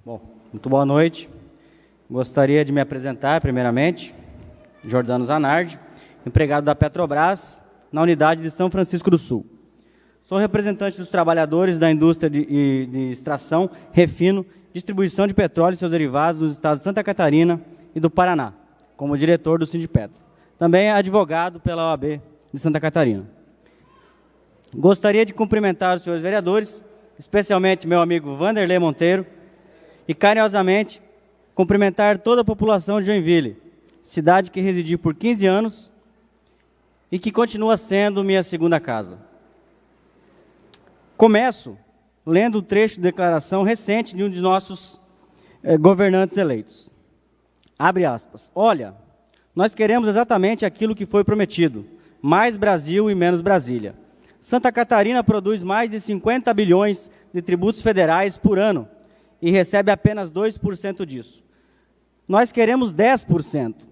Bom, muito boa noite. Gostaria de me apresentar, primeiramente, Jordano Zanardi, empregado da Petrobras, na unidade de São Francisco do Sul. Sou representante dos trabalhadores da indústria de extração, refino, distribuição de petróleo e seus derivados dos estados de Santa Catarina e do Paraná, como diretor do Sindipetro. Também é advogado pela OAB de Santa Catarina. Gostaria de cumprimentar os senhores vereadores, especialmente meu amigo Vanderlei Monteiro, e carinhosamente cumprimentar toda a população de Joinville, cidade que residi por 15 anos e que continua sendo minha segunda casa. Começo lendo o trecho de declaração recente de um de nossos governantes eleitos. Abre aspas. Olha, nós queremos exatamente aquilo que foi prometido, mais Brasil e menos Brasília. Santa Catarina produz mais de 50 bilhões de tributos federais por ano e recebe apenas 2% disso. Nós queremos 10%.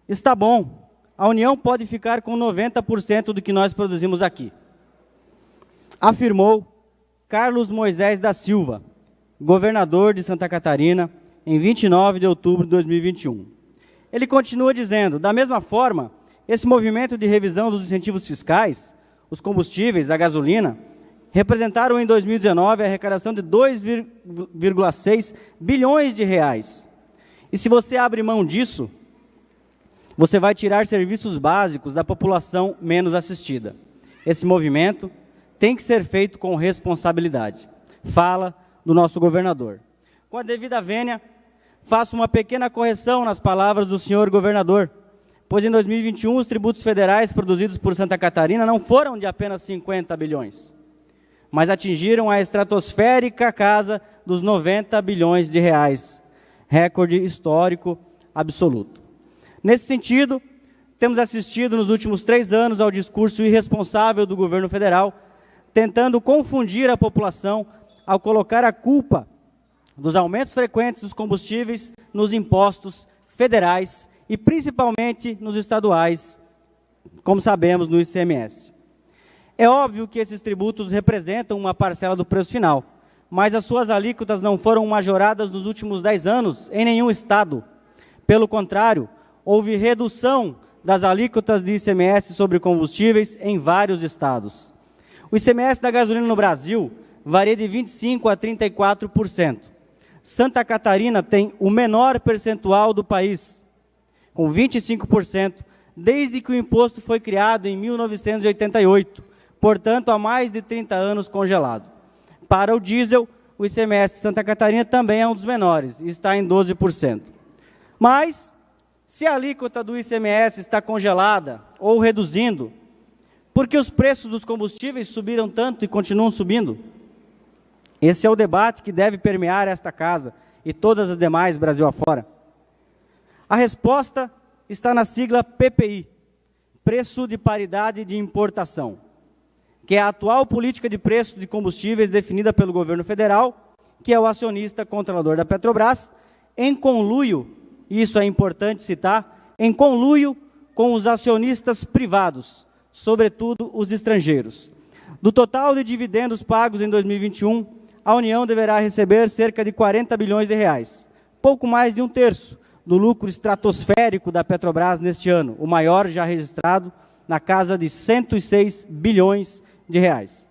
Está bom, a União pode ficar com 90% do que nós produzimos aqui. Afirmou Carlos Moisés da Silva, governador de Santa Catarina, em 29 de outubro de 2021. Ele continua dizendo, da mesma forma, esse movimento de revisão dos incentivos fiscais, os combustíveis, a gasolina, representaram em 2019 a arrecadação de 2,6 bilhões de reais. E se você abre mão disso, você vai tirar serviços básicos da população menos assistida. Esse movimento tem que ser feito com responsabilidade. Fala do nosso governador. Com a devida vênia, faço uma pequena correção nas palavras do senhor governador, pois em 2021 os tributos federais produzidos por Santa Catarina não foram de apenas 50 bilhões, mas atingiram a estratosférica casa dos 90 bilhões de reais, recorde histórico absoluto. Nesse sentido, temos assistido nos últimos 3 anos ao discurso irresponsável do governo federal, tentando confundir a população ao colocar a culpa dos aumentos frequentes dos combustíveis nos impostos federais e principalmente nos estaduais, como sabemos, no ICMS. É óbvio que esses tributos representam uma parcela do preço final, mas as suas alíquotas não foram majoradas nos últimos 10 anos em nenhum estado. Pelo contrário, houve redução das alíquotas de ICMS sobre combustíveis em vários estados. O ICMS da gasolina no Brasil varia de 25% a 34%. Santa Catarina tem o menor percentual do país, com 25%, desde que o imposto foi criado em 1988, portanto, há mais de 30 anos congelado. Para o diesel, o ICMS de Santa Catarina também é um dos menores, e está em 12%. Mas, se a alíquota do ICMS está congelada ou reduzindo, por que os preços dos combustíveis subiram tanto e continuam subindo? Esse é o debate que deve permear esta casa e todas as demais Brasil afora. A resposta está na sigla PPI, Preço de Paridade de Importação, que é a atual política de preço de combustíveis definida pelo governo federal, que é o acionista controlador da Petrobras, em conluio, e isso é importante citar, em conluio com os acionistas privados, sobretudo os estrangeiros. Do total de dividendos pagos em 2021, a União deverá receber cerca de 40 bilhões de reais, pouco mais de 1/3 do lucro estratosférico da Petrobras neste ano, o maior já registrado, na casa de 106 bilhões de reais.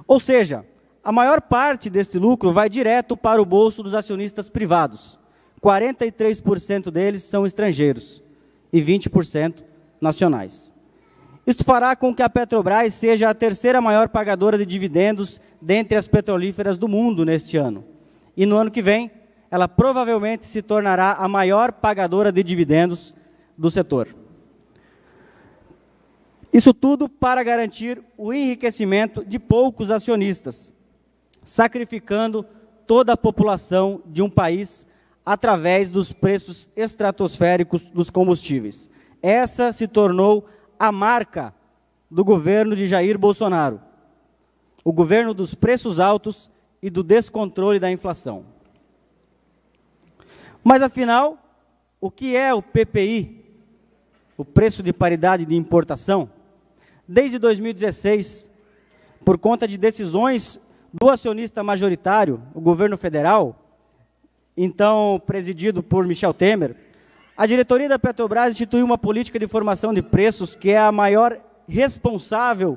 Ou seja, a maior parte deste lucro vai direto para o bolso dos acionistas privados. 43% deles são estrangeiros e 20% nacionais. Isto fará com que a Petrobras seja a terceira maior pagadora de dividendos dentre as petrolíferas do mundo neste ano. E no ano que vem, ela provavelmente se tornará a maior pagadora de dividendos do setor. Isso tudo para garantir o enriquecimento de poucos acionistas, sacrificando toda a população de um país através dos preços estratosféricos dos combustíveis. Essa se tornou a marca do governo de Jair Bolsonaro, o governo dos preços altos e do descontrole da inflação. Mas, afinal, o que é o PPI, o Preço de Paridade de Importação? Desde 2016, por conta de decisões do acionista majoritário, o governo federal, então presidido por Michel Temer, a diretoria da Petrobras instituiu uma política de formação de preços que é a maior responsável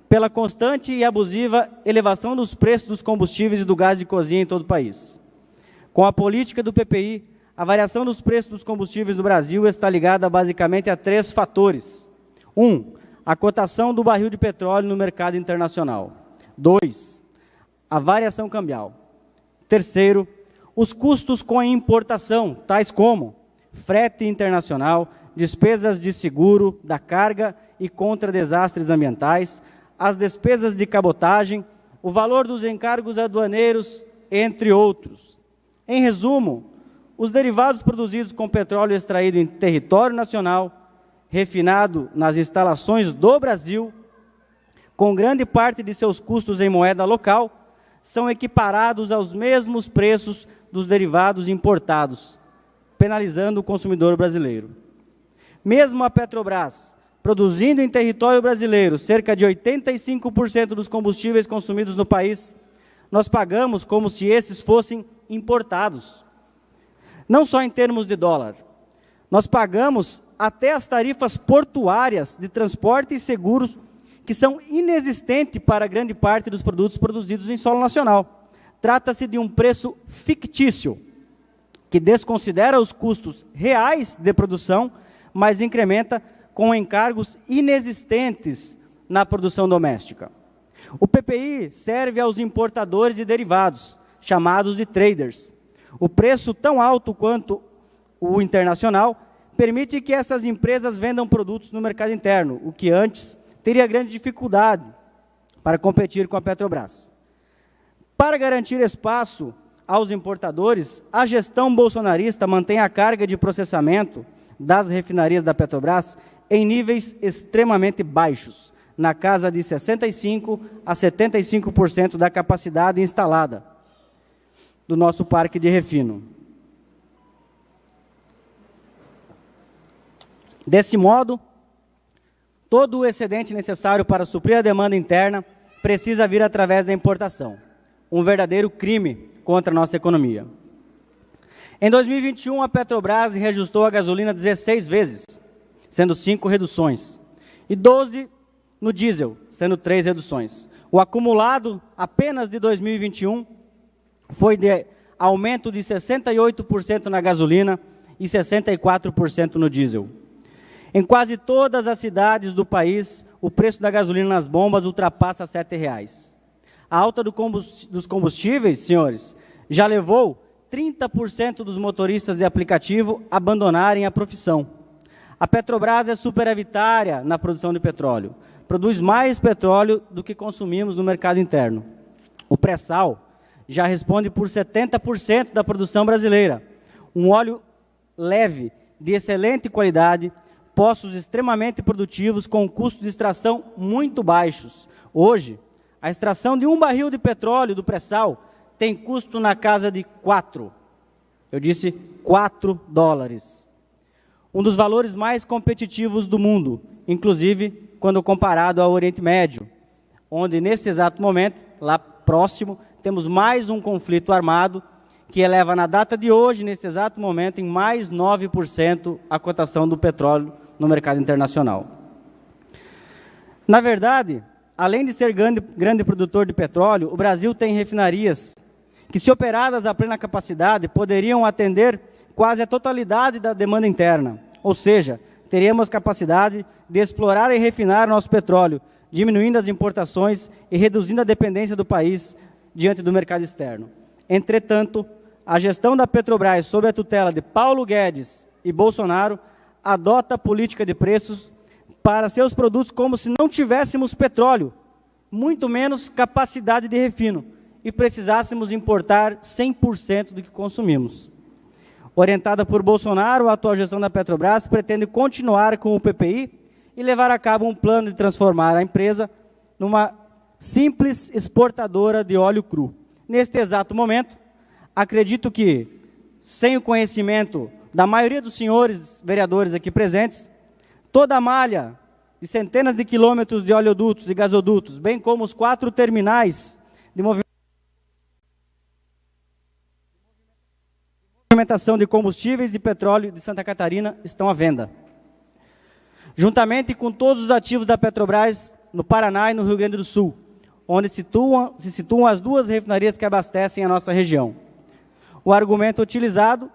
pela constante e abusiva elevação dos preços dos combustíveis e do gás de cozinha em todo o país. Com a política do PPI, a variação dos preços dos combustíveis no Brasil está ligada basicamente a 3 fatores. 1. A cotação do barril de petróleo no mercado internacional. 2. A variação cambial. 3. Os custos com a importação, tais como frete internacional, despesas de seguro da carga e contra desastres ambientais, as despesas de cabotagem, o valor dos encargos aduaneiros, entre outros. Em resumo, os derivados produzidos com petróleo extraído em território nacional, refinado nas instalações do Brasil, com grande parte de seus custos em moeda local, são equiparados aos mesmos preços dos derivados importados, penalizando o consumidor brasileiro. Mesmo a Petrobras, produzindo em território brasileiro cerca de 85% dos combustíveis consumidos no país, nós pagamos como se esses fossem importados. Não só em termos de dólar, nós pagamos até as tarifas portuárias de transporte e seguros, que são inexistentes para grande parte dos produtos produzidos em solo nacional. Trata-se de um preço fictício, que desconsidera os custos reais de produção, mas incrementa com encargos inexistentes na produção doméstica. O PPI serve aos importadores de derivados, chamados de traders. O preço tão alto quanto o internacional permite que essas empresas vendam produtos no mercado interno, o que antes teria grande dificuldade para competir com a Petrobras. Para garantir espaço aos importadores, a gestão bolsonarista mantém a carga de processamento das refinarias da Petrobras em níveis extremamente baixos, na casa de 65% a 75% da capacidade instalada do nosso parque de refino. Desse modo, todo o excedente necessário para suprir a demanda interna precisa vir através da importação, um verdadeiro crime contra a nossa economia. Em 2021, a Petrobras reajustou a gasolina 16 vezes, sendo 5 reduções, e 12 no diesel, sendo 3 reduções. O acumulado apenas de 2021 foi de aumento de 68% na gasolina e 64% no diesel. Em quase todas as cidades do país, o preço da gasolina nas bombas ultrapassa R$ 7,00. A alta dos combustíveis, senhores, já levou 30% dos motoristas de aplicativo a abandonarem a profissão. A Petrobras é superavitária na produção de petróleo. Produz mais petróleo do que consumimos no mercado interno. O pré-sal já responde por 70% da produção brasileira. Um óleo leve, de excelente qualidade, poços extremamente produtivos com custos de extração muito baixos. Hoje, a extração de um barril de petróleo do pré-sal tem custo na casa de 4. Eu disse $4. Um dos valores mais competitivos do mundo, inclusive quando comparado ao Oriente Médio, onde nesse exato momento, lá próximo, temos mais um conflito armado que eleva na data de hoje, nesse exato momento, em mais 9% a cotação do petróleo no mercado internacional. Na verdade, além de ser grande produtor de petróleo, o Brasil tem refinarias que, se operadas a plena capacidade, poderiam atender quase a totalidade da demanda interna. Ou seja, teríamos capacidade de explorar e refinar nosso petróleo, diminuindo as importações e reduzindo a dependência do país diante do mercado externo. Entretanto, a gestão da Petrobras, sob a tutela de Paulo Guedes e Bolsonaro, adota a política de preços para seus produtos como se não tivéssemos petróleo, muito menos capacidade de refino, e precisássemos importar 100% do que consumimos. Orientada por Bolsonaro, a atual gestão da Petrobras pretende continuar com o PPI e levar a cabo um plano de transformar a empresa numa simples exportadora de óleo cru. Neste exato momento, acredito que, sem o conhecimento da maioria dos senhores vereadores aqui presentes, toda a malha de centenas de quilômetros de oleodutos e gasodutos, bem como os 4 terminais de movimento movimentação de combustíveis e petróleo de Santa Catarina estão à venda. Juntamente com todos os ativos da Petrobras no Paraná e no Rio Grande do Sul, onde se situam as duas refinarias que abastecem a nossa região. O argumento utilizado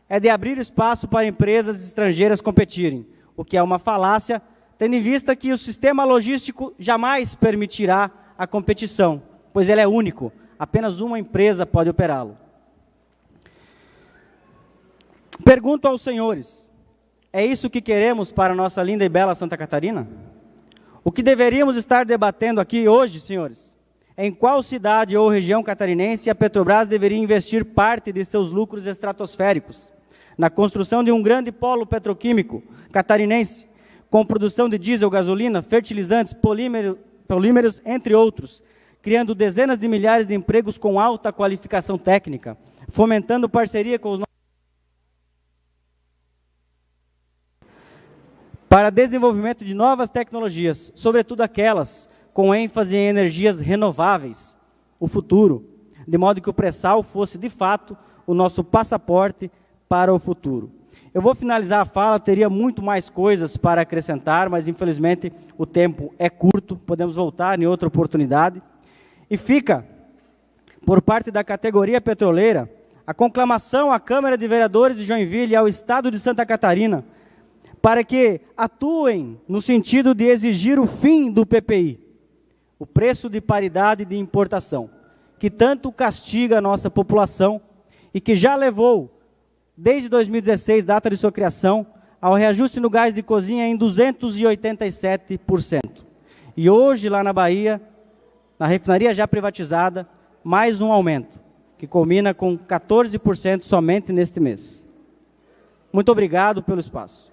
é de abrir espaço para empresas estrangeiras competirem, o que é uma falácia, tendo em vista que o sistema logístico jamais permitirá a competição, pois ele é único, apenas uma empresa pode operá-lo. Pergunto aos senhores, é isso que queremos para a nossa linda e bela Santa Catarina? O que deveríamos estar debatendo aqui hoje, senhores, é em qual cidade ou região catarinense a Petrobras deveria investir parte de seus lucros estratosféricos na construção de um grande polo petroquímico catarinense, com produção de diesel, gasolina, fertilizantes, polímeros, entre outros, criando dezenas de milhares de empregos com alta qualificação técnica, fomentando parceria com os para desenvolvimento de novas tecnologias, sobretudo aquelas com ênfase em energias renováveis, o futuro, de modo que o pré-sal fosse, de fato, o nosso passaporte para o futuro. Eu vou finalizar a fala, teria muito mais coisas para acrescentar, mas infelizmente o tempo é curto, podemos voltar em outra oportunidade. E fica, por parte da categoria petroleira, a conclamação à Câmara de Vereadores de Joinville e ao Estado de Santa Catarina, para que atuem no sentido de exigir o fim do PPI, o preço de paridade de importação, que tanto castiga a nossa população e que já levou, desde 2016, data de sua criação, ao reajuste no gás de cozinha em 287%. E hoje, lá na Bahia, na refinaria já privatizada, mais um aumento, que culmina com 14% somente neste mês. Muito obrigado pelo espaço.